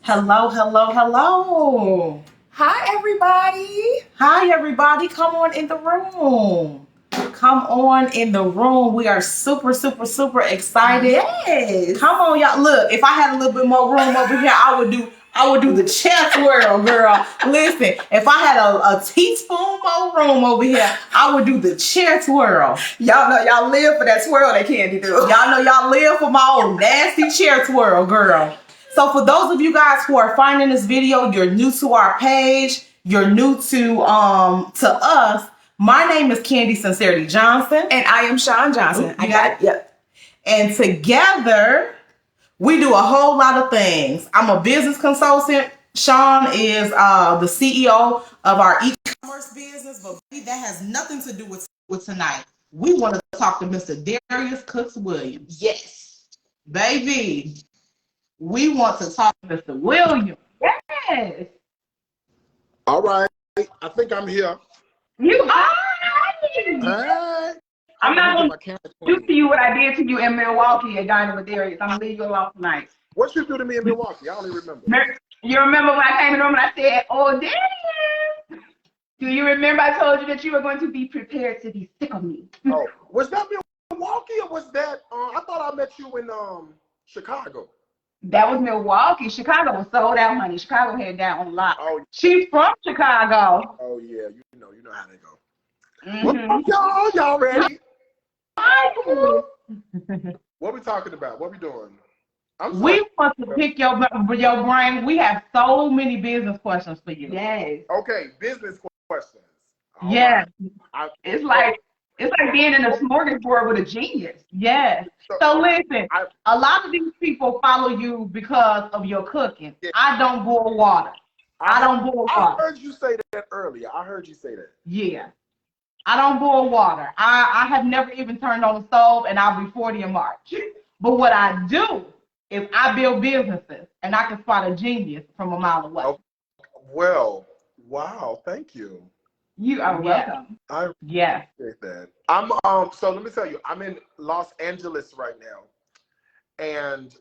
Hello, hello, hello. Hi, everybody. Hi, everybody. Come on in the room. Come on in the room. We are super, super, super excited. Yes. Come on, y'all. Look, if I had a little bit more room over here, I would do the chair twirl, girl. Listen, if I had a teaspoon more room over here, I would do the chair twirl. Y'all know y'all live for that swirl that Candy do. Y'all know y'all live for my old nasty chair twirl, girl. So for those of you guys who are finding this video, you're new to our page, you're new to us. My name is Candy Sincerity Johnson. And I am Sean Johnson. I got it. Yep. And together we do a whole lot of things. I'm a business consultant. Sean is the CEO of our e-commerce business, but that has nothing to do with tonight. We want to talk to Mr. Darius Cooks Williams. Yes. Baby, we want to talk to Mr. Williams. Yes. All right. I think I'm here. You are. Hey. I'm not going to do to you what I did to you in Milwaukee at Dining with Darius. I'm going to leave you alone tonight. What you do to me in Milwaukee? I don't even remember. You remember when I came in the room and I said, "Oh, Darius." Do you remember I told you that you were going to be prepared to be sick of me? Oh, was that Milwaukee or was that? I thought I met you in Chicago. That was Milwaukee. Chicago was sold out, honey. Chicago had that on lock. Oh, She's from Chicago. oh yeah. You know how they go. Mm-hmm. Y'all ready? Hi. What we talking about? What we doing? We want to pick your brain. We have so many business questions for you. Yes. Okay, business questions. All Yes. right. It's like being in a smorgasbord with a genius. Yes. So listen, a lot of these people follow you because of your cooking. Yeah. I don't boil water. I don't boil water. I heard you say that earlier. I heard you say that. Yeah. I don't boil water. I have never even turned on the stove, and I'll be 40 in March. But what I do is I build businesses, and I can spot a genius from a mile away. Oh, well, wow, thank you. You are welcome. I appreciate that. I'm so let me tell you, I'm in Los Angeles right now. And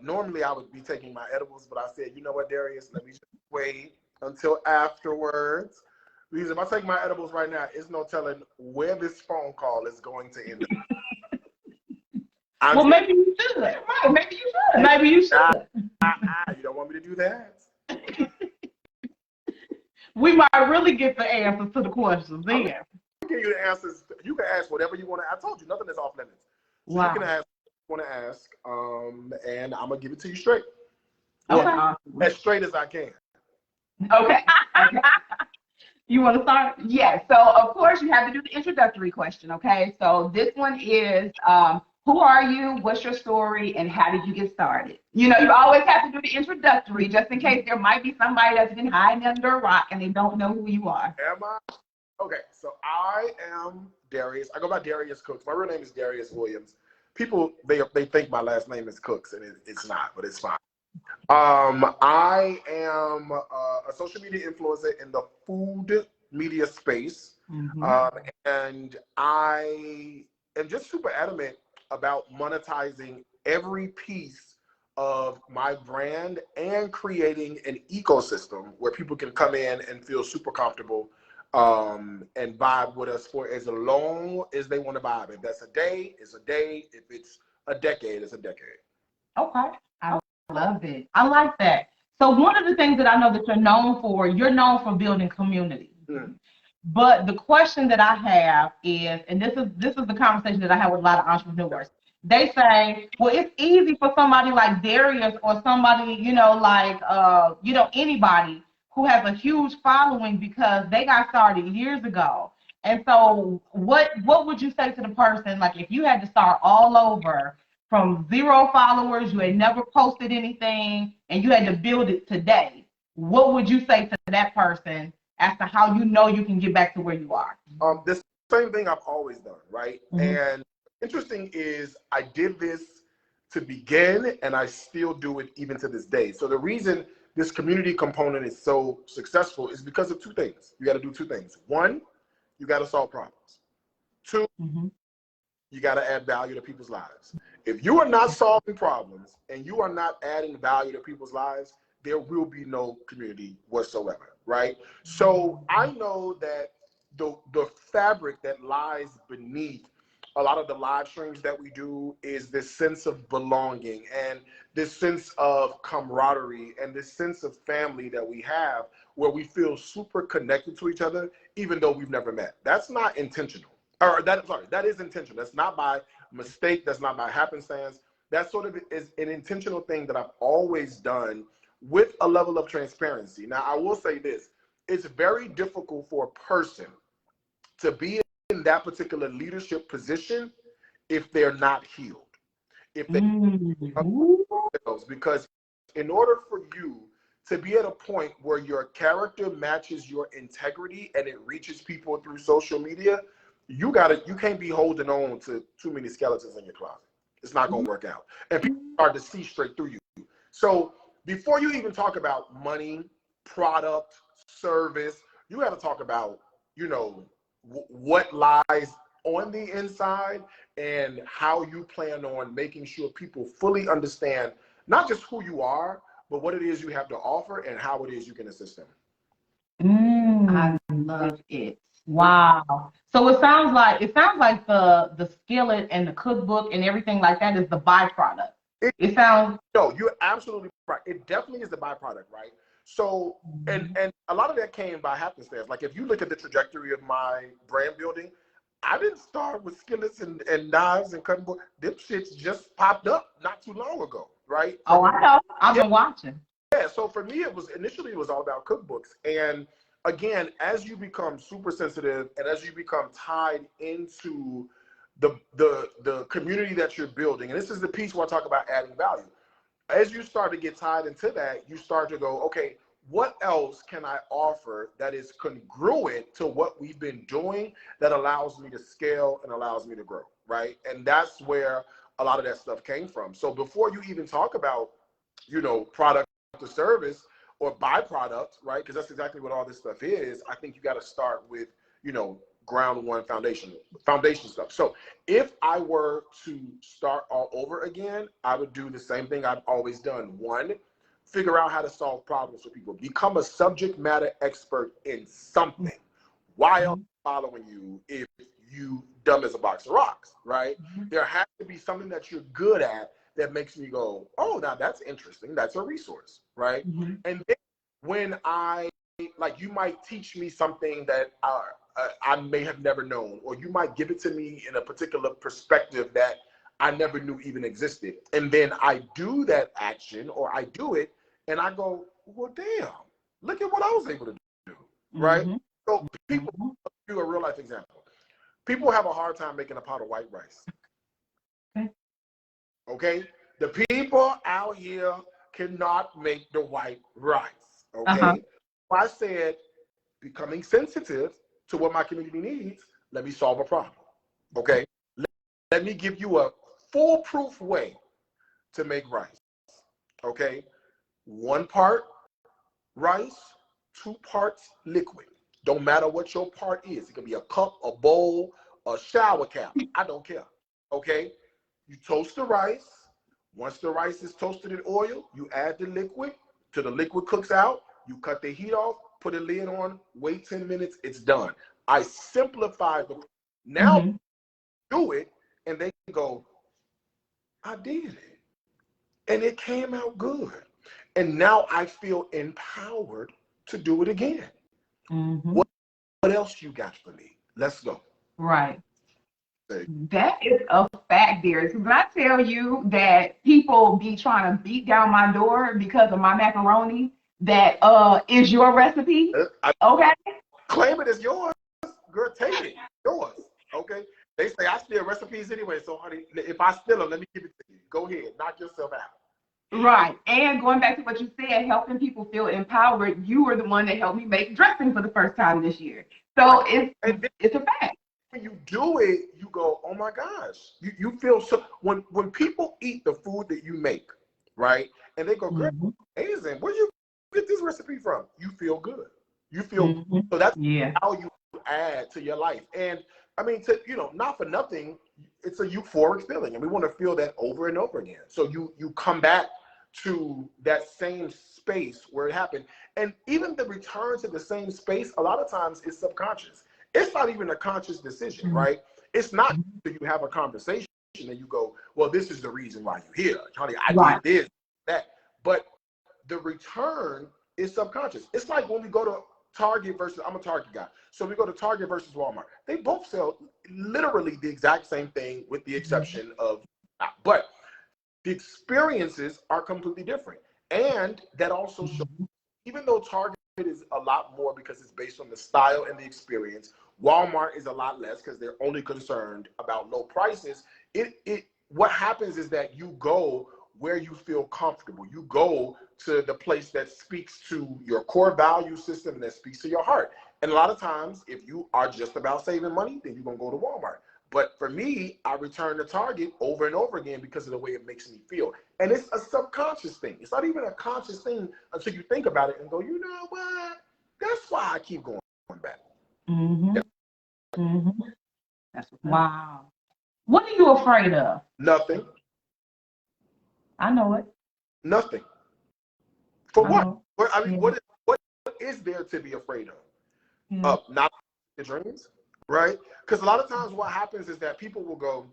normally I would be taking my edibles, but I said, you know what, Darius, let me just wait until afterwards. Because if I take my edibles right now, it's no telling where this phone call is going to end up. Well, maybe you should. Right, maybe you should. Maybe you should. You don't want me to do that? We might really get the answers to the questions then. I'll give you the answers. You can ask whatever you want to. I told you, nothing is off limits. So Wow. you can ask what you want to ask, and I'm going to give it to you straight. Okay. Yeah, as straight as I can. Okay. You want to start? Yeah. So, of course, you have to do the introductory question, okay? So this one is, who are you, what's your story, and how did you get started? You know, you always have to do the introductory just in case there might be somebody that's been hiding under a rock and they don't know who you are. Am I? Okay, so I am Darius. I go by Darius Cooks. My real name is Darius Williams. People, they think my last name is Cooks, and it's not, but it's fine. I am a social media influencer in the food media space. Mm-hmm. And I am just super adamant about monetizing every piece of my brand and creating an ecosystem where people can come in and feel super comfortable and vibe with us for as long as they want to vibe. If that's a day, it's a day. If it's a decade, it's a decade. Okay. I love it. I like that. So one of the things that I know that you're known for building community. Mm. But the question that I have is, and this is the conversation that I have with a lot of entrepreneurs. They say, well, it's easy for somebody like Darius or somebody, like anybody who has a huge following because they got started years ago. And so what would you say to the person, like if you had to start all over from 0 followers, you had never posted anything, and you had to build it today, what would you say to that person as to how you know you can get back to where you are? This same thing I've always done, right? Mm-hmm. And interesting is I did this to begin, and I still do it even to this day. So the reason this community component is so successful is because of two things. You got to do two things. One, you got to solve problems. Two, Mm-hmm. you got to add value to people's lives. If you are not solving problems and you are not adding value to people's lives, there will be no community whatsoever, right? So I know that the fabric that lies beneath a lot of the live streams that we do is this sense of belonging and this sense of camaraderie and this sense of family that we have, where we feel super connected to each other, even though we've never met. That's not intentional. That is intentional. That's not by mistake. That's not by happenstance. That sort of is an intentional thing that I've always done with a level of transparency. Now, I will say this. It's very difficult for a person to be in that particular leadership position if they're not healed. If they because in order for you to be at a point where your character matches your integrity and it reaches people through social media, you can't be holding on to too many skeletons in your closet. It's not going to work out. And people start to see straight through you. So before you even talk about money, product, service, you got to talk about, what lies on the inside and how you plan on making sure people fully understand not just who you are, but what it is you have to offer and how it is you can assist them. I love it. Wow. So it sounds like the skillet and the cookbook and everything like that is the byproduct. It sounds. No, you're absolutely right. It definitely is the byproduct, right? So, and a lot of that came by happenstance. Like if you look at the trajectory of my brand building, I didn't start with skillets and knives and cutting boards. Them shits just popped up not too long ago, right? Oh, I know. I've been watching. Yeah, so for me, it was all about cookbooks. And again, as you become super sensitive and as you become tied into the community that you're building, and this is the piece where I talk about adding value. As you start to get tied into that, you start to go, okay, what else can I offer that is congruent to what we've been doing that allows me to scale and allows me to grow, right? And that's where a lot of that stuff came from. So before you even talk about, product or service or byproduct, right? Because that's exactly what all this stuff is. I think you got to start with, ground one foundation stuff. So if I were to start all over again, I would do the same thing I've always done. One, figure out how to solve problems for people. Become a subject matter expert in something. Why else following you if you dumb as a box of rocks, right? There has to be something that you're good at that makes me go, oh, now that's interesting. That's a resource, right? And then when you might teach me something that I may have never known, or you might give it to me in a particular perspective that I never knew even existed. And then I do that action, or I do it, and I go, well, damn, look at what I was able to do, right? So people, do a real life example. People have a hard time making a pot of white rice. Okay? The people out here cannot make the white rice, okay? I said, becoming sensitive to what my community needs, let me solve a problem, okay? Let me give you a foolproof way to make rice, okay? 1 part rice, 2 parts liquid. Don't matter what your part is. It can be a cup, a bowl, a shower cap. I don't care, okay? You toast the rice. Once the rice is toasted in oil, you add the liquid till the liquid cooks out. You cut the heat off, put a lid on, wait 10 minutes, it's done. I simplified the, now do it, and they go, I did it. And it came out good. And now I feel empowered to do it again. What else you got for me? Let's go. Right. That is a fact, Darius. When I tell you that people be trying to beat down my door because of my macaroni, that is your recipe, okay? Claim it as yours. Girl, take it. Yours, okay? They say I steal recipes anyway, so honey, if I steal them, let me give it to you. Go ahead, knock yourself out. Right. And going back to what you said, helping people feel empowered, you were the one that helped me make dressing for the first time this year. So it's a fact. When you do it, you go, oh my gosh. You feel so, when people eat the food that you make, right? And they go, great, amazing. Where you get this recipe from? You feel good. You feel so that's how you add to your life. And I mean, not for nothing, it's a euphoric feeling, and we want to feel that over and over again. So you come back to that same space where it happened. And even the return to the same space, a lot of times is subconscious. It's not even a conscious decision, right? It's not that you have a conversation and you go, well, this is the reason why you're here. Honey, I did this, that. But the return is subconscious. It's like when we go to Target versus, I'm a Target guy. So we go to Target versus Walmart. They both sell literally the exact same thing with the exception of, but the experiences are completely different. And that also shows, even though Target is a lot more because it's based on the style and the experience, Walmart is a lot less because they're only concerned about low prices. What happens is that you go where you feel comfortable. You go to the place that speaks to your core value system and that speaks to your heart. And a lot of times, if you are just about saving money, then you're going to go to Walmart. But for me, I return to Target over and over again because of the way it makes me feel. And it's a subconscious thing. It's not even a conscious thing until you think about it and go, you know what? That's why I keep going back. Wow. What are you afraid of? Nothing. I know it. Nothing. For what? I mean, what is there to be afraid of? Not the dreams, right? Because a lot of times what happens is that people will go,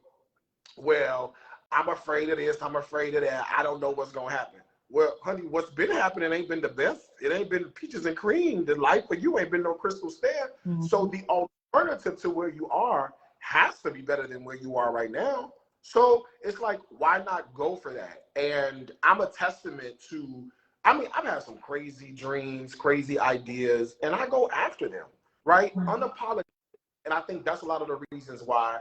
well, I'm afraid of this, I'm afraid of that, I don't know what's going to happen. Well, honey, what's been happening ain't been the best. It ain't been peaches and cream. The life for you ain't been no crystal stair. So the alternative to where you are has to be better than where you are right now. So it's like, why not go for that? And I'm a testament to, I mean, I've had some crazy dreams, crazy ideas, and I go after them, right? Unapologetic. And I think that's a lot of the reasons why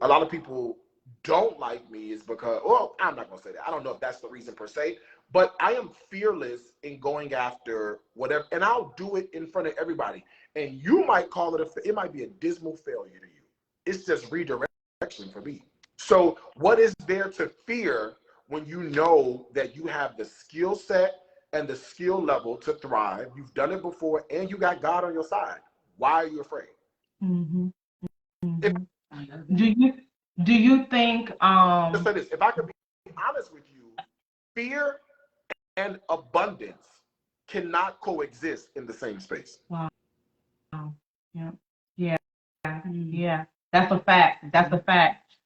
a lot of people don't like me is because, well, I'm not going to say that. I don't know if that's the reason per se, but I am fearless in going after whatever, and I'll do it in front of everybody. And you might call it, it might be a dismal failure to you. It's just redirection for me. So what is there to fear when you know that you have the skill set and the skill level to thrive? You've done it before and you got God on your side. Why are you afraid? Do you think Just say this, if I could be honest with you, fear and abundance cannot coexist in the same space. Wow. Yeah. That's a fact.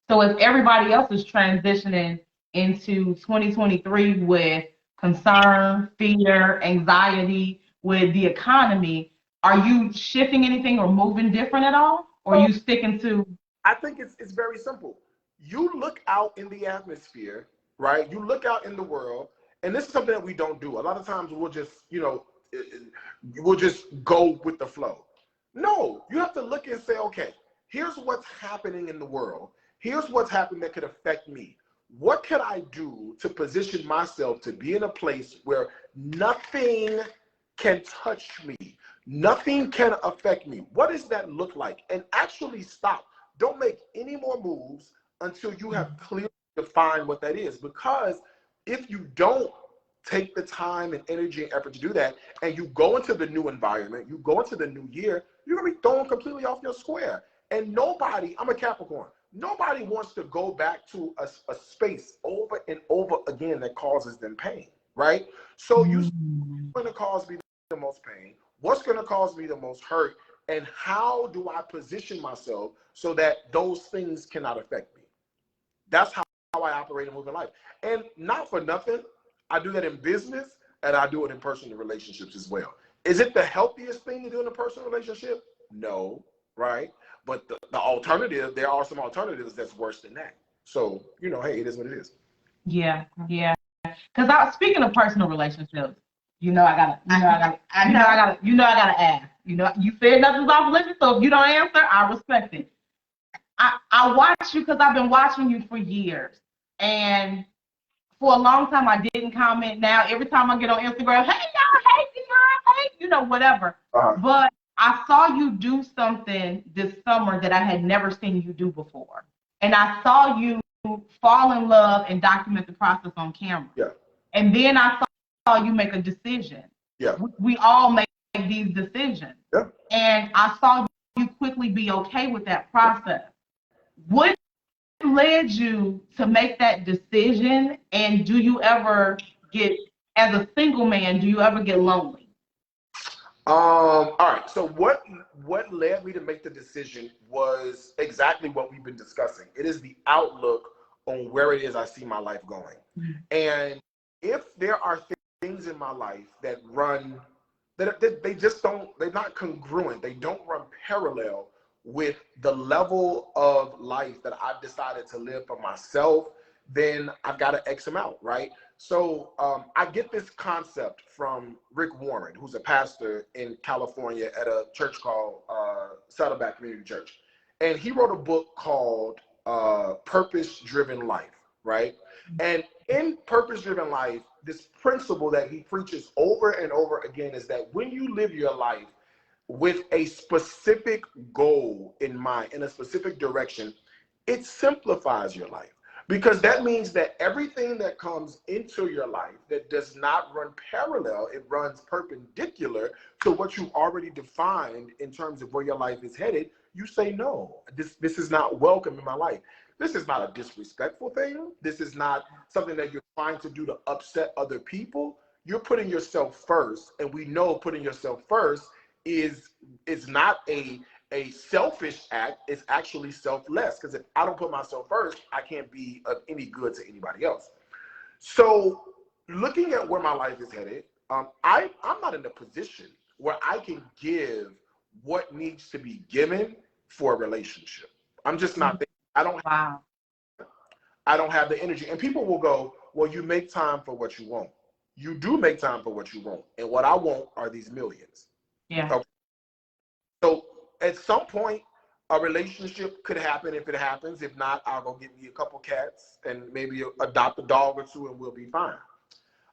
So as everybody else is transitioning into 2023 with concern, fear, anxiety with the economy, are you shifting anything or moving different at all? Or are you sticking to? I think it's very simple. You look out in the atmosphere, right? You look out in the world, and this is something that we don't do. A lot of times we'll just, we'll just go with the flow. No, you have to look and say, okay, here's what's happening in the world. Here's what's happening that could affect me. What can I do to position myself to be in a place where nothing can touch me? Nothing can affect me. What does that look like? And actually stop. Don't make any more moves until you have clearly defined what that is. Because if you don't take the time and energy and effort to do that, and you go into the new environment, you go into the new year, you're going to be thrown completely off your square. And nobody, I'm a Capricorn, nobody wants to go back to a space over and over again that causes them pain, right? So what's going to cause me the most pain? What's going to cause me the most hurt? And how do I position myself so that those things cannot affect me? That's how I operate and move in life. And not for nothing, I do that in business and I do it in personal relationships as well. Is it the healthiest thing to do in a personal relationship? No, right? But the alternative, there are some alternatives that's worse than that. So, hey, it is what it is. Yeah. Because speaking of personal relationships, I gotta ask. You said nothing's off limits, so if you don't answer, I respect it. I watch you because I've been watching you for years, and for a long time I didn't comment. Now every time I get on Instagram, hey y'all, hey Dion, hey, whatever. But I saw you do something this summer that I had never seen you do before, and I saw you fall in love and document the process on camera. Yeah. And then I saw you make a decision. Yeah. We all make these decisions. Yeah. And I saw you quickly be okay with that process. What led you to make that decision? And do you ever get as a single man, do you ever get lonely? All right. So what led me to make the decision was exactly what we've been discussing. It is the outlook on where it is I see my life going. Mm-hmm. And if there are things in my life that run, that they just don't, they're not congruent, they don't run parallel with the level of life that I've decided to live for myself, then I've got to X them out, right? So I get this concept from Rick Warren, who's a pastor in California at a church called Saddleback Community Church. And he wrote a book called Purpose-Driven Life, right? And in Purpose-Driven Life, this principle that he preaches over and over again is that when you live your life with a specific goal in mind, in a specific direction, it simplifies your life. Because that means that everything that comes into your life that does not run parallel, it runs perpendicular to what you've already defined in terms of where your life is headed, you say, no, this is not welcome in my life. This is not a disrespectful thing. This is not something that you're trying to do to upset other people. You're putting yourself first, and we know putting yourself first is not a selfish act. It's actually selfless, because if I don't put myself first, I can't be of any good to anybody else. So looking at where my life is headed, I'm not in a position where I can give what needs to be given for a relationship. I'm just not there. I don't have the energy. And people will go, well, you make time for what you want. You do make time for what you want. And what I want are these millions. Yeah. Okay. So at some point, a relationship could happen if it happens. If not, I'll go get me a couple cats and maybe adopt a dog or two and we'll be fine.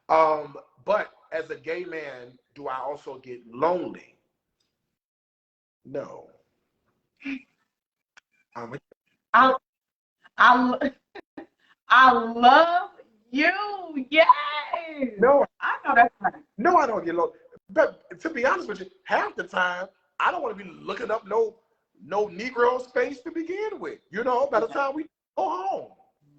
But as a gay man, do I also get lonely? No. I love you. Yay. No, I know that's right. No, I don't get lonely. But to be honest with you, half the time, I don't want to be looking up no Negro space to begin with. You know, by the time we go home,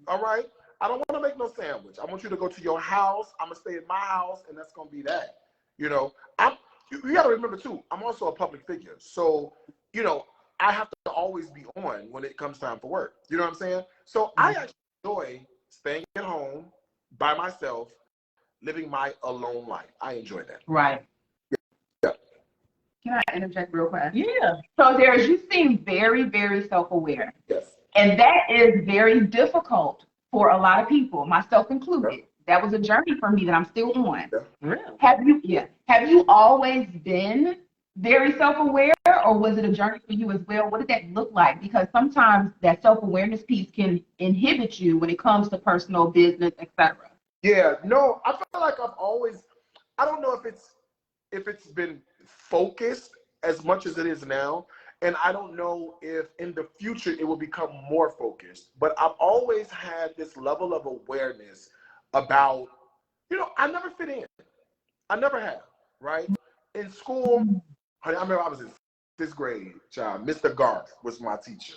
all right? I don't want to make no sandwich. I want you to go to your house. I'm going to stay at my house, and that's going to be that. You know, you got to remember, too, I'm also a public figure. So, you know, I have to always be on when it comes time for work. You know what I'm saying? So I actually enjoy staying at home by myself, living my alone life. I enjoy that. Right. Yeah. Can I interject real fast? Yeah. So Darius, you seem very, very self-aware. Yes. And that is very difficult for a lot of people, myself included. Yeah. That was a journey for me that I'm still on. Yeah. Really? Have you always been very self-aware, or was it a journey for you as well? What did that look like? Because sometimes that self-awareness piece can inhibit you when it comes to personal business, etc. Yeah, no, I feel like I've always, I don't know if it's been focused as much as it is now, and I don't know if in the future it will become more focused, but I've always had this level of awareness about, you know, I never fit in. I never have, right? In school, I remember I was in 6th grade, child. Mr. Garth was my teacher.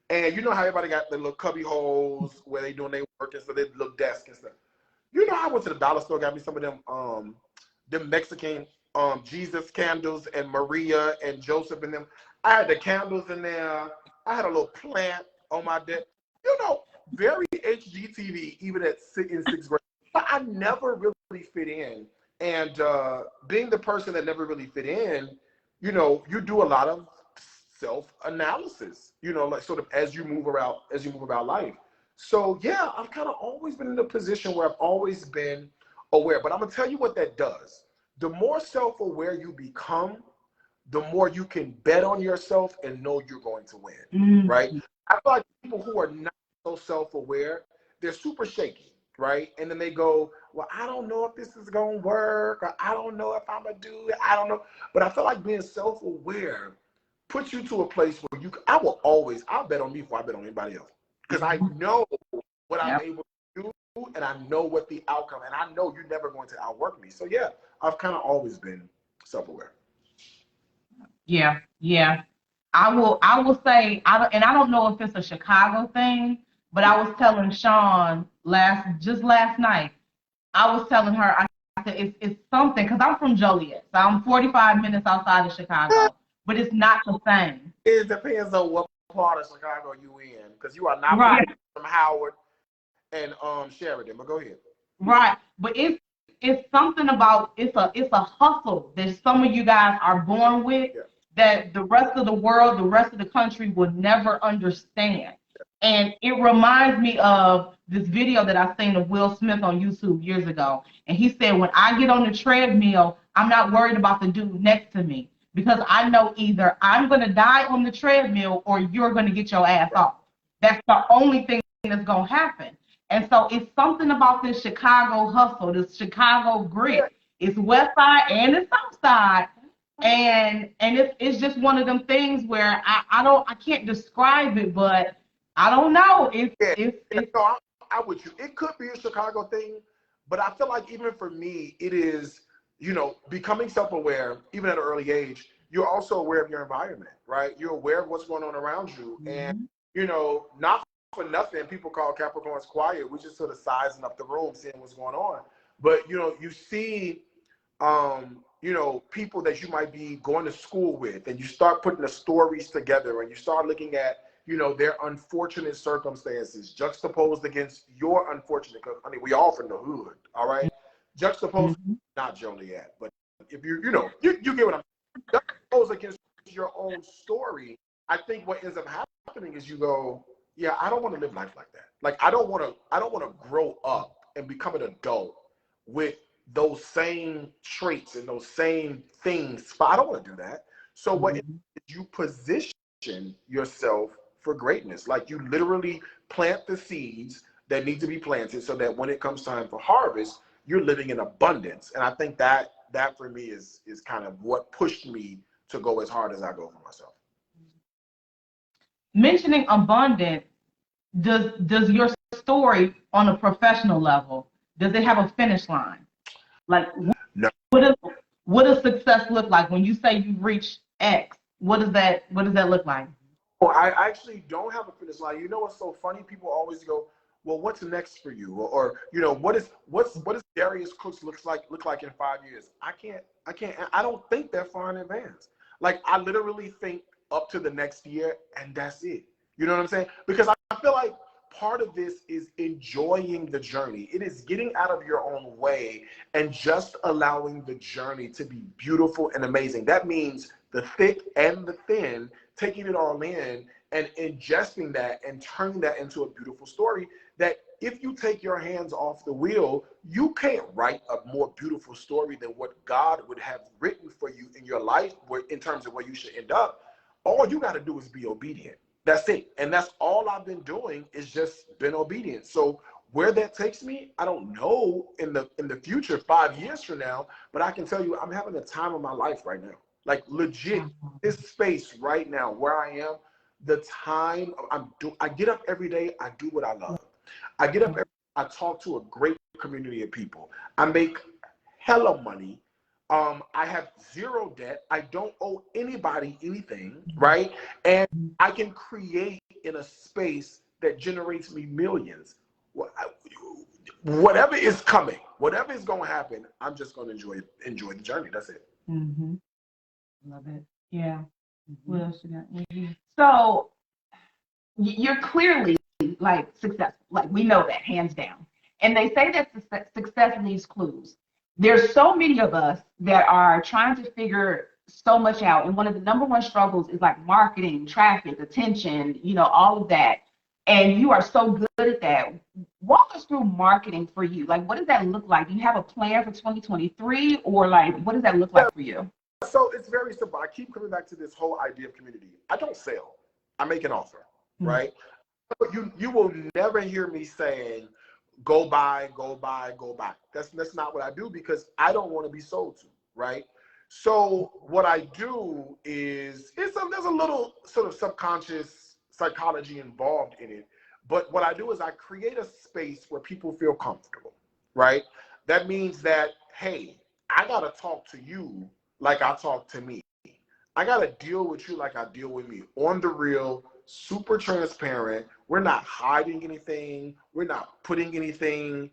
And you know how everybody got the little cubby holes where they doing their work and stuff, their little desk and stuff. You know, I went to the dollar store, got me some of them Mexican Jesus candles and Maria and Joseph and them. I had the candles in there. I had a little plant on my desk. You know, very HGTV, even in 6th grade. But I never really fit in. And being the person that never really fit in, you know, you do a lot of self-analysis, you know, like sort of as you move about life. So yeah, I've kind of always been in a position where I've always been aware. But I'm gonna tell you what that does. The more self-aware you become, the more you can bet on yourself and know you're going to win, right? I feel like people who are not so self-aware, they're super shaky, right? And then they go, well, I don't know if this is going to work, or I don't know if I'm going to do it. I don't know. But I feel like being self-aware puts you to a place where I'll bet on me before I bet on anybody else. Because I know what I'm able to do, and I know what the outcome, and I know you're never going to outwork me. So yeah, I've kind of always been self-aware. Yeah. I will say, I don't know if it's a Chicago thing, but I was telling Sean last night, I was telling her, I to, it's something, because I'm from Joliet, so I'm 45 minutes outside of Chicago, but it's not the same. It depends on what part of Chicago you in, because you are not Right. from Howard and Sheridan, but go ahead. Right, but it's something about, it's a hustle that some of you guys are born with, that the rest of the world, the rest of the country will never understand. And it reminds me of this video that I seen of Will Smith on YouTube years ago. And he said, when I get on the treadmill, I'm not worried about the dude next to me, because I know either I'm going to die on the treadmill or you're going to get your ass off. That's the only thing that's going to happen. And so it's something about this Chicago hustle, this Chicago grit. It's West Side and it's South Side. And it's just one of them things where I can't describe it, but I don't know. No, I'm with you. It could be a Chicago thing, but I feel like even for me, it is, becoming self-aware, even at an early age. You're also aware of your environment, right? You're aware of what's going on around you. And, not for nothing, people call Capricorns quiet. We're just sort of sizing up the room, seeing what's going on. But, you see, people that you might be going to school with, and you start putting the stories together, and you start looking at, their unfortunate circumstances juxtaposed against your unfortunate, because, we all from the hood, all right? Juxtaposed, not Joliet, but if you get what I'm saying, juxtaposed against your own story, I think what ends up happening is you go, yeah, I don't want to live life like that. Like, I don't want to grow up and become an adult with those same traits and those same things. But I don't want to do that. So what you position yourself for greatness? Like, you literally plant the seeds that need to be planted so that when it comes time for harvest, you're living in abundance. And I think that for me is kind of what pushed me to go as hard as I go for myself. Mentioning abundance, does your story on a professional level, does it have a finish line? Like, no. What does success look like when you say you reach X? What does that look like? Well, I actually don't have a finish line. You know what's so funny? People always go, well, what's next for you? Or what does Darius Cooks look like in 5 years? I don't think that far in advance. Like, I literally think up to the next year, and that's it. You know what I'm saying? Because I feel like part of this is enjoying the journey. It is getting out of your own way and just allowing the journey to be beautiful and amazing. That means the thick and the thin, taking it all in and ingesting that and turning that into a beautiful story that if you take your hands off the wheel, you can't write a more beautiful story than what God would have written for you in your life in terms of where you should end up. All you got to do is be obedient. That's it. And that's all I've been doing, is just been obedient. So where that takes me, I don't know in the future, 5 years from now, but I can tell you I'm having the time of my life right now. Like, legit, this space right now where I am, the time I get up every day, I do what I love. I get up I talk to a great community of people. I make hella money. I have zero debt. I don't owe anybody anything, right? And I can create in a space that generates me millions. Whatever is coming, whatever is going to happen, I'm just going to enjoy the journey. That's it. Love it. Yeah. What else you got? So you're clearly like successful. Like, we know that, hands down. And they say that success leaves clues. There's so many of us that are trying to figure so much out. And one of the number one struggles is like marketing, traffic, attention, all of that. And you are so good at that. Walk us through marketing for you. Like, what does that look like? Do you have a plan for 2023, or like, what does that look like for you? So it's very simple. I keep coming back to this whole idea of community. I don't sell. I make an offer, right? You will never hear me saying, go buy, go buy, go buy. That's not what I do, because I don't want to be sold to, right? So what I do is, there's a little sort of subconscious psychology involved in it. But what I do is I create a space where people feel comfortable, right? That means that, hey, I got to talk to you like I talk to me. I got to deal with you like I deal with me. On the real, super transparent. We're not hiding anything. We're not putting anything,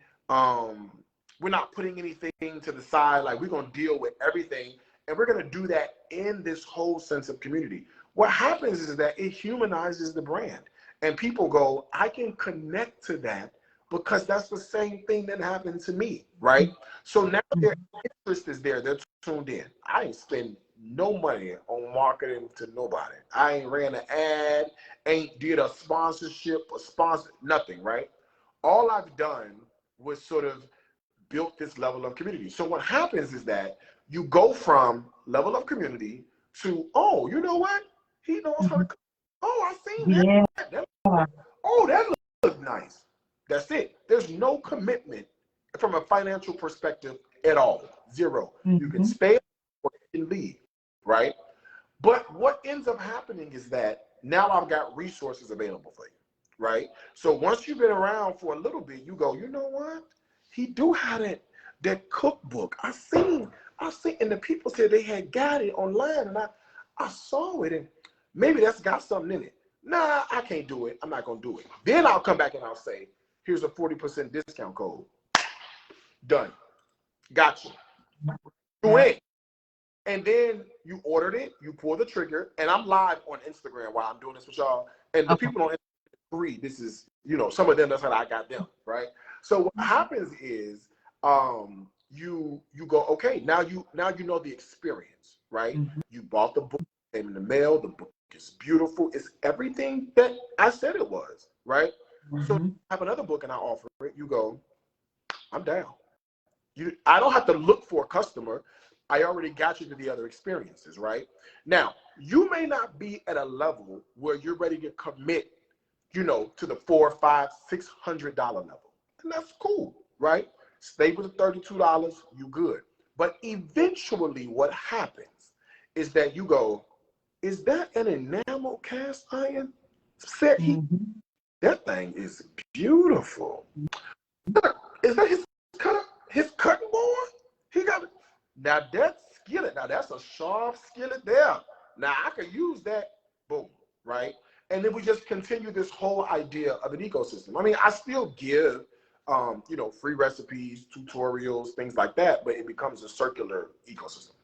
We're not putting anything to the side. Like, we're going to deal with everything. And we're going to do that in this whole sense of community. What happens is that it humanizes the brand. And people go, I can connect to that because that's the same thing that happened to me, right? So now their interest is there. They're tuned in. I ain't spend no money on marketing to nobody. I ain't ran an ad, ain't did a sponsorship, a sponsor, nothing, right? All I've done was sort of built this level of community. So what happens is that you go from level of community to, oh, you know what? He knows how to cook. Oh, I seen that. Oh, that looks nice. That's it. There's no commitment from a financial perspective at all. Zero. You can stay or you can leave, right? But what ends up happening is that now I've got resources available for you, right? So once you've been around for a little bit, you go, you know what? He do have that cookbook. I seen, and the people said they had got it online, and I saw it, and maybe that's got something in it. Nah, I can't do it. I'm not gonna do it. Then I'll come back and I'll say, here's a 40% discount code. Done. Got you. Do it. And then you ordered it, you pull the trigger, and I'm live on Instagram while I'm doing this with y'all. And the people on Instagram agree, this is, you know, some of them, that's how I got them, right? So what happens is you go, okay, now you know the experience, right? You bought the book, came in the mail, the book is beautiful, it's everything that I said it was, right? So you have another book and I offer it, you go, I'm down. I don't have to look for a customer. I already got you to the other experiences, right? Now, you may not be at a level where you're ready to commit, you know, to the $400, $500, $600 level. And that's cool, right? Stay with the $32, you good. But eventually what happens is that you go, is that an enamel cast iron set heat? That thing is beautiful. Is that his cutting board? He got it. Now that skillet, now that's a sharp skillet there. Now I could use that, boom, right? And then we just continue this whole idea of an ecosystem. I mean, I still give, you know, free recipes, tutorials, things like that, but it becomes a circular ecosystem.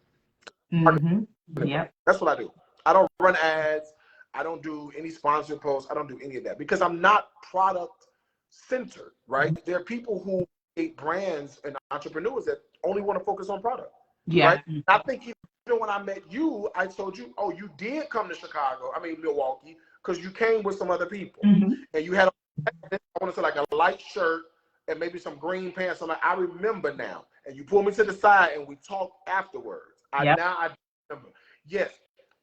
Yeah. That's what I do. I don't run ads. I don't do any sponsored posts. I don't do any of that because I'm not product centered, right? There are people who create brands and entrepreneurs that only want to focus on product. Yeah. Right? I think even when I met you, I told you, oh, you did come to Milwaukee, because you came with some other people. And you had, I want to say, like a light shirt and maybe some green pants. I'm like, I remember now. And you pulled me to the side and we talked afterwards. Now I remember. Yes,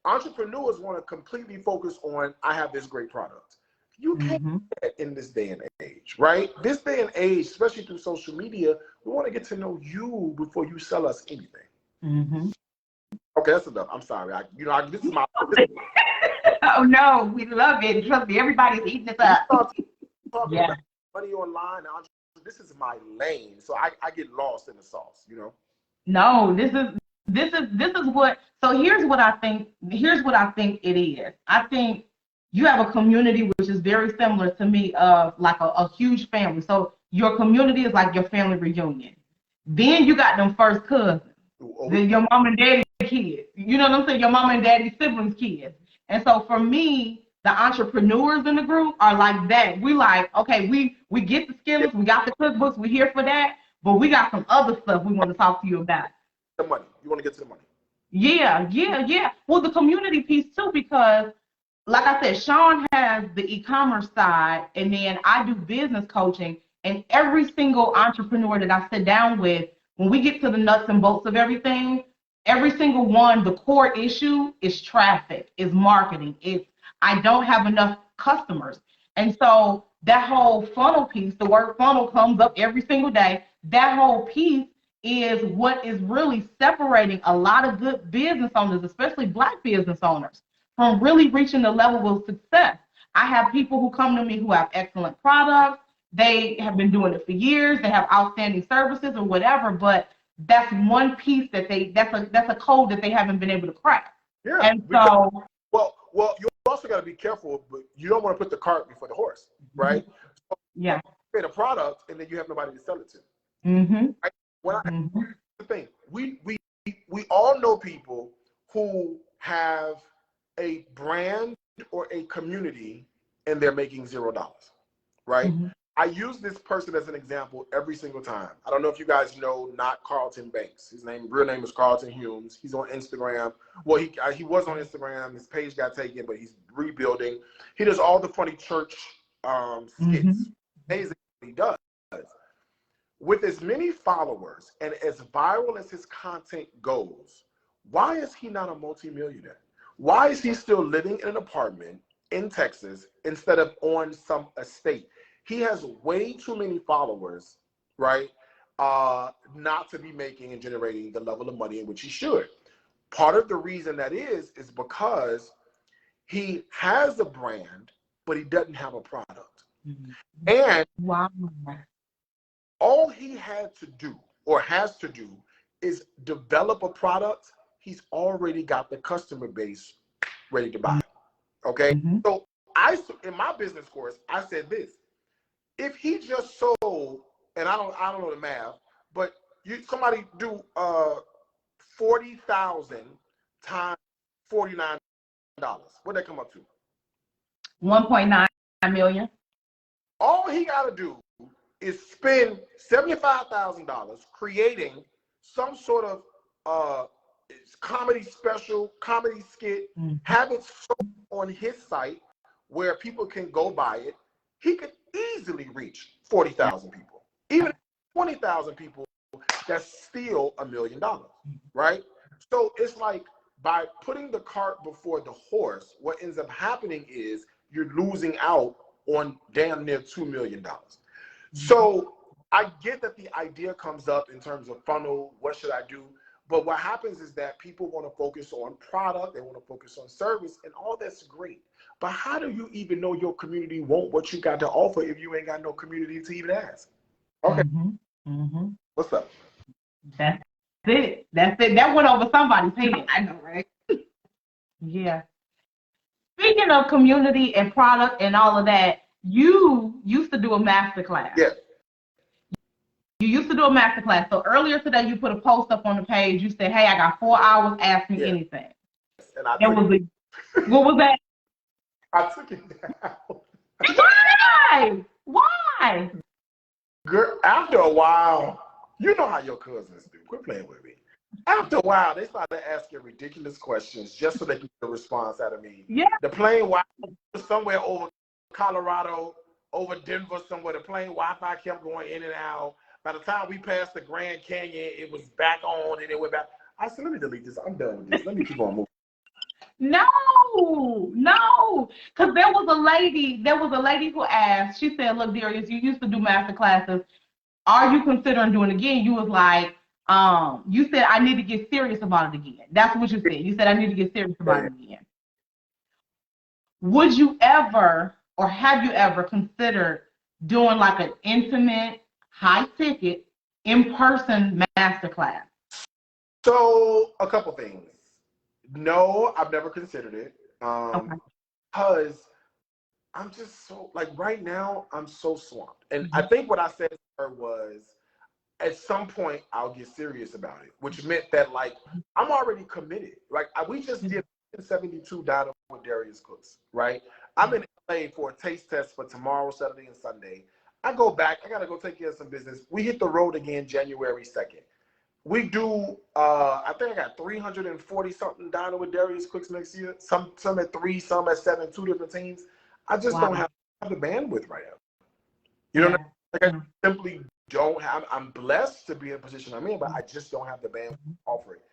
entrepreneurs want to completely focus on, I have this great product. You can't do that in this day and age, right? This day and age, especially through social media, we want to get to know you before you sell us anything. Okay, that's enough. I'm sorry. This is my. Oh no, we love it. Trust me, everybody's eating this up. Talking about money online. This is my lane, so I get lost in the sauce. You know. No, this is what. So here's what I think. Here's what I think it is. I think you have a community which is very similar to me, of like a huge family. So your community is like your family reunion. Then you got them first cousins, your mom and daddy kids. You know what I'm saying? Your mom and daddy siblings kids. And so for me, the entrepreneurs in the group are like that. We like, okay, we get the skillets, we got the cookbooks, we're here for that, but we got some other stuff we want to talk to you about. The money. You want to get to the money. Yeah. Well, the community piece too, because like I said, Sean has the e-commerce side, and then I do business coaching. And every single entrepreneur that I sit down with, when we get to the nuts and bolts of everything, every single one, the core issue is traffic, is marketing. It's I don't have enough customers. And so that whole funnel piece, the word funnel comes up every single day. That whole piece is what is really separating a lot of good business owners, especially Black business owners, from really reaching the level of success. I have people who come to me who have excellent products. They have been doing it for years. They have outstanding services or whatever, but that's one piece that that's a code that they haven't been able to crack. Yeah. And so, well, you also got to be careful, but you don't want to put the cart before the horse, right? So yeah. you create a product and then you have nobody to sell it to. Right? When the thing, we all know people who have a brand or a community and they're making $0, right? I use this person as an example every single time. I don't know if you guys know, not Carlton Banks. His real name is Carlton Humes. He's on Instagram. Well, he was on Instagram. His page got taken, but he's rebuilding. He does all the funny church skits. Amazing what he does. With as many followers and as viral as his content goes, why is he not a multimillionaire? Why is he still living in an apartment in Texas instead of on some estate? He has way too many followers, right? Not to be making and generating the level of money in which he should. Part of the reason that is because he has a brand, but he doesn't have a product. And all he had to do or has to do is develop a product. He's already got the customer base ready to buy. Okay. So in my business course, I said this: if he just sold, and I don't know the math, but somebody do 40,000 times $49, what'd that come up to? 1.9 million. All he got to do is spend $75,000 creating some sort of comedy special, comedy skit, have it sold on his site where people can go buy it. He could easily reach 40,000 people. Even 20,000 people, that's still $1 million, right? So it's like, by putting the cart before the horse, what ends up happening is you're losing out on damn near $2 million. So I get that the idea comes up in terms of funnel, what should I do? But what happens is that people want to focus on product, they want to focus on service, and all that's great. But how do you even know your community want what you got to offer if you ain't got no community to even ask? Okay. What's up? That's it. That went over somebody's head. I know, right? Yeah. Speaking of community and product and all of that, you used to do a master class. Yeah. You used to do a master class. So earlier today, you put a post up on the page. You said, "Hey, I got 4 hours. Ask me anything." And what was that? I took it down. Why? Why? Girl, after a while, you know how your cousins do. Quit playing with me. After a while, they started asking ridiculous questions just so they could get a response out of me. Yeah. The plane Wi-Fi somewhere over Colorado, over Denver somewhere, the plane Wi-Fi kept going in and out. By the time we passed the Grand Canyon, it was back on and it went back. I said, let me delete this. I'm done with this. Let me keep on moving. No, because there was a lady who asked. She said, "Look, Darius, you used to do master classes. Are you considering doing it again?" You was like, you said, "I need to get serious about it again." That's what you said. You said, "I need to get serious about it again." Would you ever, or have you ever considered doing like an intimate, high-ticket, in-person master class? So, a couple things. No, I've never considered it. Because I'm just so, like, right now, I'm so swamped. And I think what I said to her was, at some point, I'll get serious about it, which meant that, like, I'm already committed. Like, we just did 72 down with Darius Cooks, right? I'm in LA for a taste test for tomorrow, Saturday, and Sunday. I go back. I got to go take care of some business. We hit the road again January 2nd. We do, I think I got 340 something down with Darius Cooks next year. Some at 3, some at 7, 2 different teams. I just don't have the bandwidth right now. You know what I mean? Like, I simply don't have. I'm blessed to be in a position I'm in, but I just don't have the bandwidth to offer it.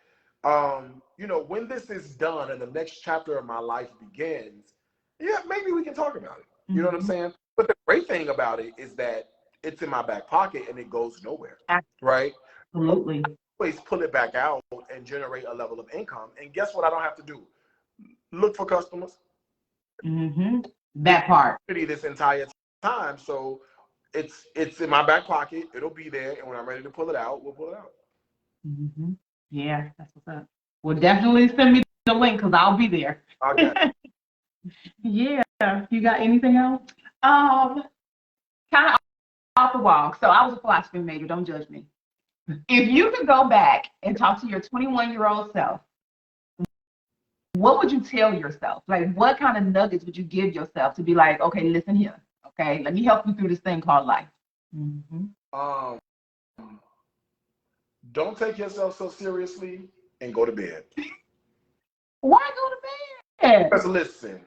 You know, when this is done and the next chapter of my life begins, yeah, maybe we can talk about it. You know what I'm saying? But the great thing about it is that it's in my back pocket and it goes nowhere, right? Absolutely. Always pull it back out and generate a level of income. And guess what I don't have to do? Look for customers. That part. This entire time. So it's in my back pocket. It'll be there. And when I'm ready to pull it out, we'll pull it out. Yeah, that's what's up. Well, definitely send me the link because I'll be there. Okay. Yeah. You got anything else? Kind of off the wall. So I was a philosophy major. Don't judge me. If you could go back and talk to your 21-year-old self, what would you tell yourself? Like, what kind of nuggets would you give yourself to be like, okay, listen here. Okay, let me help you through this thing called life. Don't take yourself so seriously and go to bed. Why go to bed? Because listen,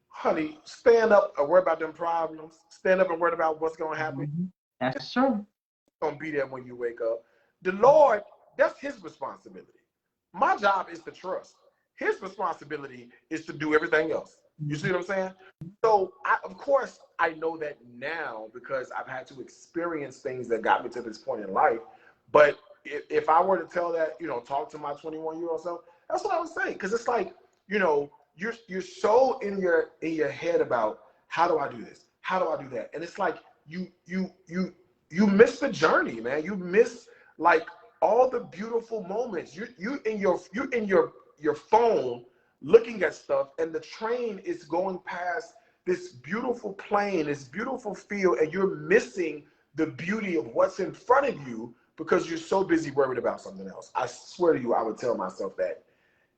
honey, stand up and worry about them problems. Stand up and worry about what's going to happen. That's true. Going to be there when you wake up. The Lord, that's his responsibility. My job is to trust. His responsibility is to do everything else. You see what I'm saying? So, of course, I know that now because I've had to experience things that got me to this point in life. But if I were to tell that, talk to my 21-year-old self, that's what I would say. Because it's like, you're so in your head about how do I do this? How do I do that? And it's like you miss the journey, man. You miss like all the beautiful moments. You in your phone looking at stuff, and the train is going past this beautiful plain, this beautiful field, and you're missing the beauty of what's in front of you because you're so busy worried about something else. I swear to you, I would tell myself that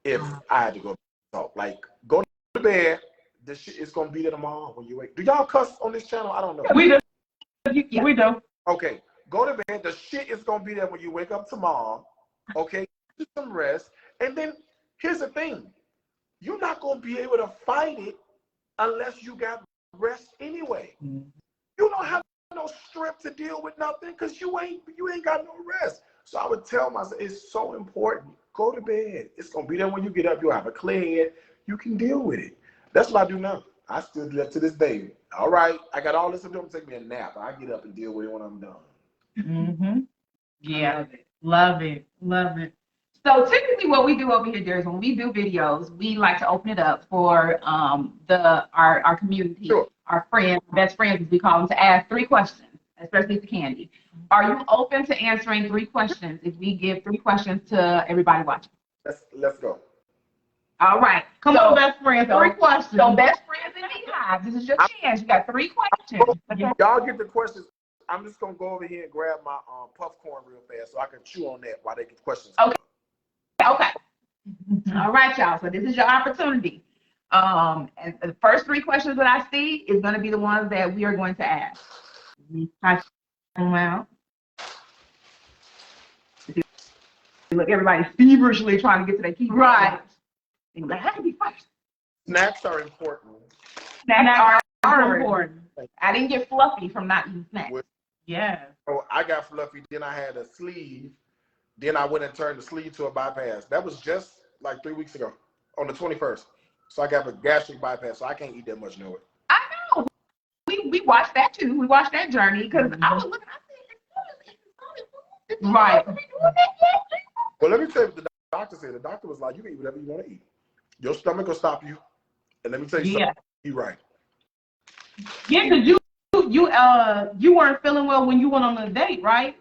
if I had to go talk, like go to bed, the shit is gonna be there tomorrow when you wake. Do y'all cuss on this channel? I don't know. We do. Yeah. We do. Okay, go to bed. The shit is gonna be there when you wake up tomorrow. Okay, get some rest, and then here's the thing: you're not gonna be able to fight it unless you got rest anyway. You don't have no strength to deal with nothing because you ain't got no rest. So I would tell myself it's so important. Go to bed. It's gonna be there when you get up. You'll have a clear head. You can deal with it. That's what I do now. I still do that to this day. All right, I got all this to do. I'm taking me a nap. I get up and deal with it when I'm done. Yeah, love it. So typically what we do over here, Darius, when we do videos, we like to open it up for our community, Sure. our friends, best friends, as we call them, to ask 3 questions, especially to Candy. Are you open to answering 3 questions if we give 3 questions to everybody watching? Let's go. All right. Come on, best friends. 3 questions. So best friends in Beehive, this is your chance. You got 3 questions. Y'all get the questions. I'm just gonna go over here and grab my popcorn real fast so I can chew on that while they get questions. Okay. All right, y'all. So this is your opportunity. And the first 3 questions that I see is going to be the ones that we are going to ask. Type them out. Look, everybody's feverishly trying to get to their keyboard. Right. They're like, I can be first. Snacks are important. Snacks are important. I didn't get fluffy from not eating snacks. Yeah. So I got fluffy. Then I had a sleeve. Then I went and turned the sleeve to a bypass. That was just like 3 weeks ago on the 21st. So I got a gastric bypass, so I can't eat that much no way. I know. We watched that too. We watched that journey because I was looking. I said, right. Well, let me tell you what the doctor said. The doctor was like, you can eat whatever you want to eat. Your stomach will stop you. And let me tell you something. You're right. Yeah, because you weren't feeling well when you went on the date, right?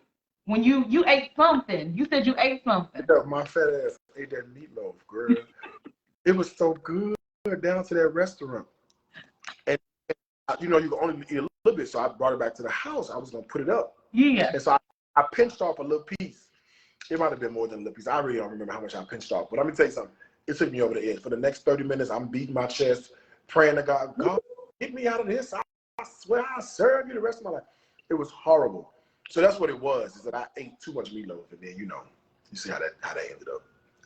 When you ate something. You said you ate something. My fat ass ate that meatloaf, girl. It was so good down to that restaurant. And you can only eat a little bit, so I brought it back to the house. I was going to put it up. Yeah. And so I pinched off a little piece. It might have been more than a little piece. I really don't remember how much I pinched off. But let me tell you something. It took me over the edge. For the next 30 minutes, I'm beating my chest, praying to God, get me out of this. I swear I'll serve you the rest of my life. It was horrible. So that's what it was, is that I ate too much meatloaf. And then, you see how that ended up.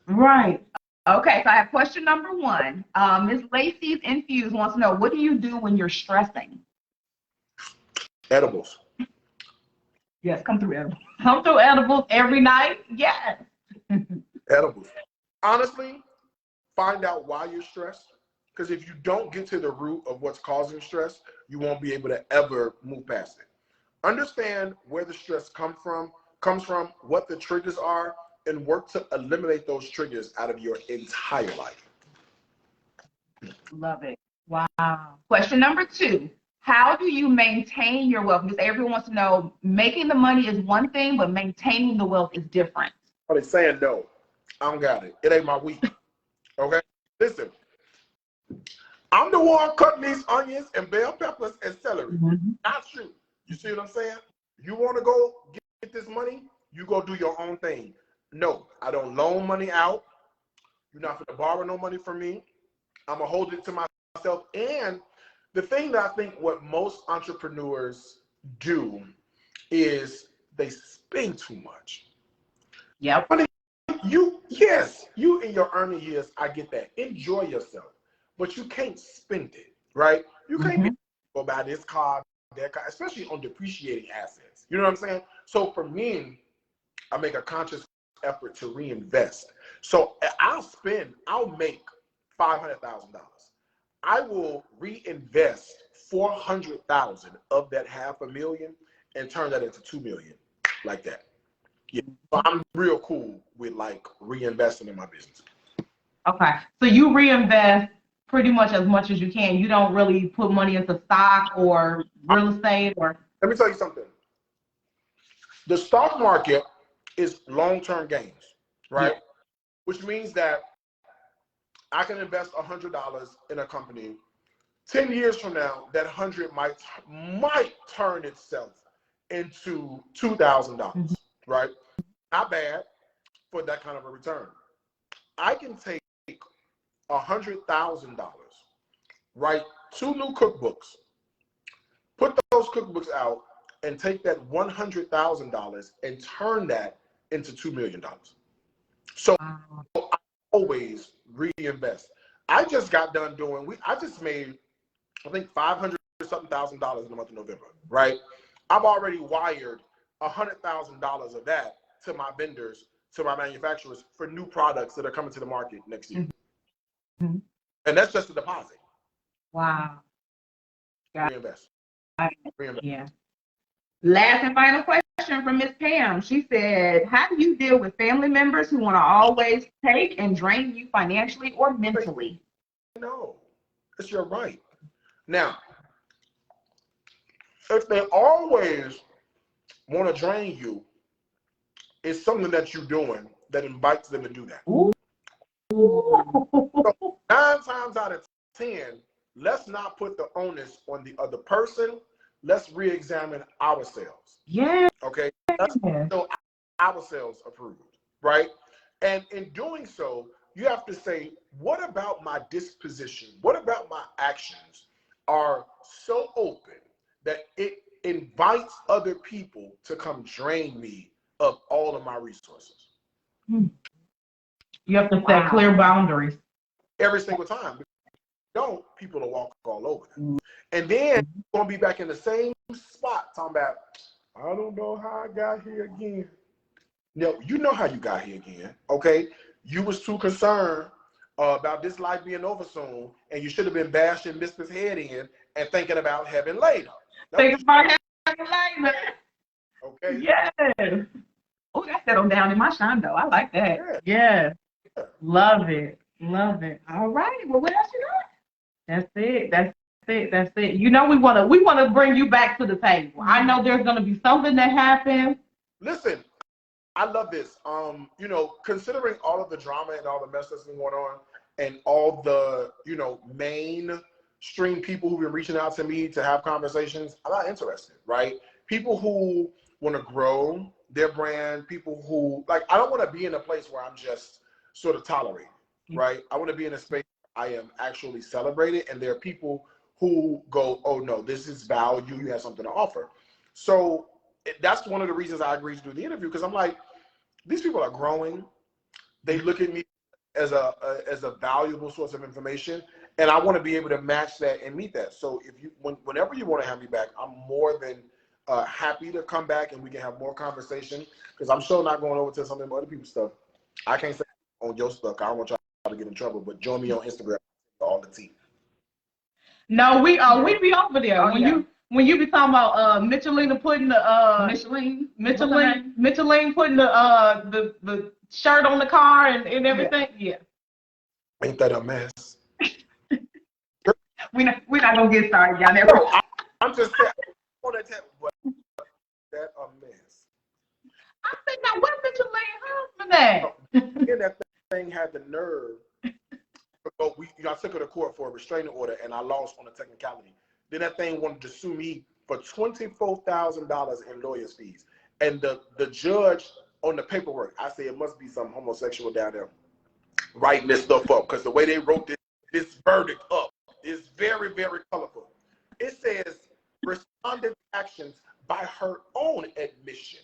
Right. Okay, so I have question number 1. Ms. Lacey's Infused wants to know, what do you do when you're stressing? Edibles. Yes, come through edibles. Come through edibles every night? Yes. Edibles. Honestly, find out why you're stressed. Because if you don't get to the root of what's causing stress, you won't be able to ever move past it. Understand where the stress comes from, what the triggers are, and work to eliminate those triggers out of your entire life. Love it. Wow. Question number 2. How do you maintain your wealth? Because everyone wants to know, making the money is one thing, but maintaining the wealth is different. Are they saying no? I don't got it. It ain't my week. Okay? Listen. I'm the one cutting these onions and bell peppers and celery. Not you. You see what I'm saying? You want to go get this money? You go do your own thing. No, I don't loan money out. You're not going to borrow no money from me. I'm going to hold it to myself. And the thing that I think what most entrepreneurs do is they spend too much. Yep. You in your earning years, I get that. Enjoy yourself. But you can't spend it, right? You can't be go buy this car, that car, especially on depreciating assets. You know what I'm saying? So for me, I make a conscious effort to reinvest. So I'll make $500,000. I will reinvest 400,000 of that $500,000 and turn that into 2 million, like that. Yeah, so I'm real cool with like reinvesting in my business. Okay, so you reinvest pretty much as you can. You don't really put money into stock or real estate or. Let me tell you something. The stock market is long-term gains, right? Yeah. Which means that I can invest $100 in a company. 10 years from now, that 100 might turn itself into $2,000, right? Not bad for that kind of a return. I can take $100,000, write 2 new cookbooks, put those cookbooks out, and take that $100,000 and turn that into $2 million. So I always reinvest. I just got done doing, I just made, I think $500,000 in the month of November, right? I've already wired $100,000 of that to my vendors, to my manufacturers for new products that are coming to the market next year. Mm-hmm. And that's just a deposit. Wow. Reinvest. Yeah. Last and final question from Miss Pam. She said, how do you deal with family members who want to always take and drain you financially or mentally? No, it's your right. Now, if they always want to drain you, it's something that you're doing that invites them to do that. Ooh. So 9 times out of 10, let's not put the onus on the other person. Let's re-examine ourselves. Yeah. Okay. Let's show ourselves approved, right? And in doing so, you have to say, what about my disposition? What about my actions are so open that it invites other people to come drain me of all of my resources? You have to set clear boundaries. Every single time. Don't, people will walk all over them. And then you're going to be back in the same spot talking about, I don't know how I got here again. No, you know how you got here again, okay? You was too concerned about this life being over soon, and you should have been bashing Mr. Head in and thinking about heaven later. Thinking about heaven later. Okay? Yes. Oh, that settled down in my shondo. I like that. Yeah. Love it. Love it. All right. Well, what else you got? That's it. That's it. You know, we wanna bring you back to the table. I know there's gonna be something that happens. Listen, I love this. You know, considering all of the drama and all the mess that's been going on, and all the, you know, mainstream people who've been reaching out to me to have conversations, I'm not interested, right? People who want to grow their brand, people who, like, I don't want to be in a place where I'm just sort of tolerated, right? I want to be in a space where I am actually celebrated, and there are people who go, oh no, this is value, you have something to offer. So that's one of the reasons I agreed to do the interview, because I'm like, these people are growing. They look at me as a valuable source of information, and I want to be able to match that and meet that. So if you, whenever you want to have me back, I'm more than happy to come back and we can have more conversation, because I'm sure not going over to some of other people's stuff. I can't say on your stuff. I don't want y'all to get in trouble, but join me on Instagram for all the tea. No, we be over there. Oh, when you be talking about Michelina putting the Michelin putting the shirt on the car and everything. Yeah. Ain't that a mess? We're not gonna get started, y'all. I'm just saying, that a mess. I think now where Michelin husband at? And that thing had the nerve. I took her to court for a restraining order, and I lost on a technicality. Then that thing wanted to sue me for $24,000 in lawyer's fees, and the judge on the paperwork, I say it must be some homosexual down there writing this stuff up, because the way they wrote this verdict up is very, very colorful. It says, respondent's actions by her own admission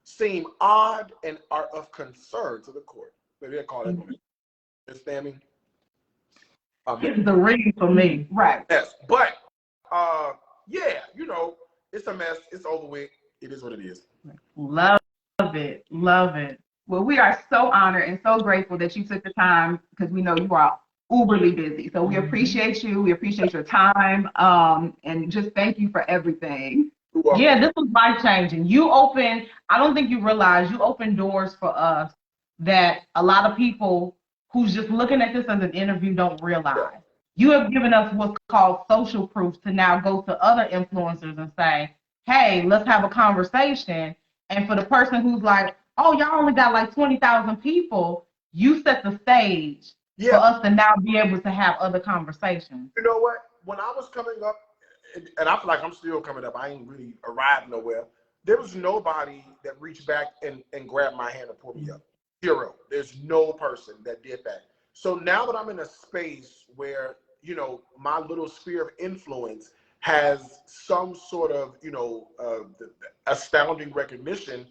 seem odd and are of concern to the court. Maybe they call it. Understand me? It's the ring for me. Right. Yes, but yeah, you know, it's a mess. It's over with. It is what it is. Love it. Love it. Well, we are so honored and so grateful that you took the time, because we know you are uberly busy. So we appreciate you. We appreciate your time. And just thank you for everything. Yeah, this was life-changing. I don't think you realize you opened doors for us that a lot of people who's just looking at this as an interview don't realize. You have given us what's called social proof to now go to other influencers and say, hey, let's have a conversation. And for the person who's like, oh, y'all only got like 20,000 people, you set the stage for us to now be able to have other conversations. You know what? When I was coming up, and I feel like I'm still coming up, I ain't really arrived nowhere. There was nobody that reached back and grabbed my hand and pulled me up. Zero. There's no person that did that. So now that I'm in a space where, you know, my little sphere of influence has some sort of, you know, astounding recognition,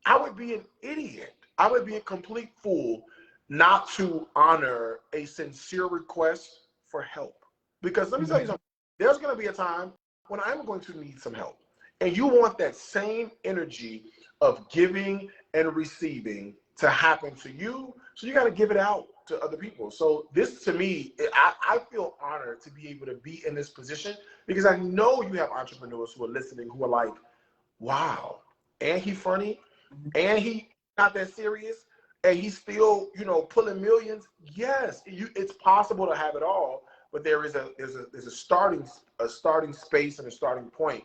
I would be an idiot. I would be a complete fool not to honor a sincere request for help. Because let me tell you something, there's going to be a time when I'm going to need some help. And you want that same energy of giving and receiving to happen to you. So you got to give it out to other people. So this, to me, I feel honored to be able to be in this position, because I know you have entrepreneurs who are listening who are like, wow, and he funny, and he not that serious, and he's still, you know, pulling millions. Yes, it's possible to have it all, but there's a starting space and a starting point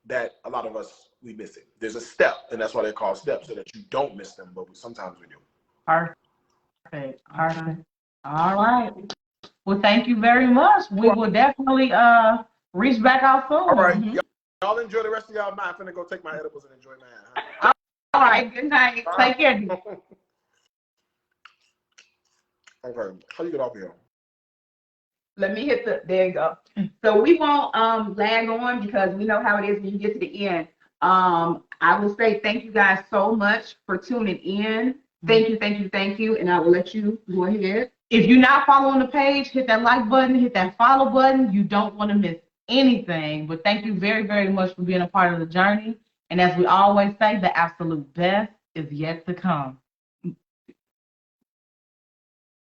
that a lot of us, we miss it. There's a step, and that's why they're called steps, so that you don't miss them, but sometimes we do. Perfect. All right. Well, thank you very much. We will definitely reach back out soon. All right. Y'all enjoy the rest of y'all night. I'm finna go take my edibles and enjoy my Huh? All right. Good night. Take care. Okay. How you get off here? Let me hit there you go. So we won't lag on, because we know how it is when you get to the end. I will say thank you guys so much for tuning in. Thank you. And I will let you go ahead. If you're not following the page, hit that like button, hit that follow button. You don't want to miss anything. But thank you very, very much for being a part of the journey. And as we always say, the absolute best is yet to come.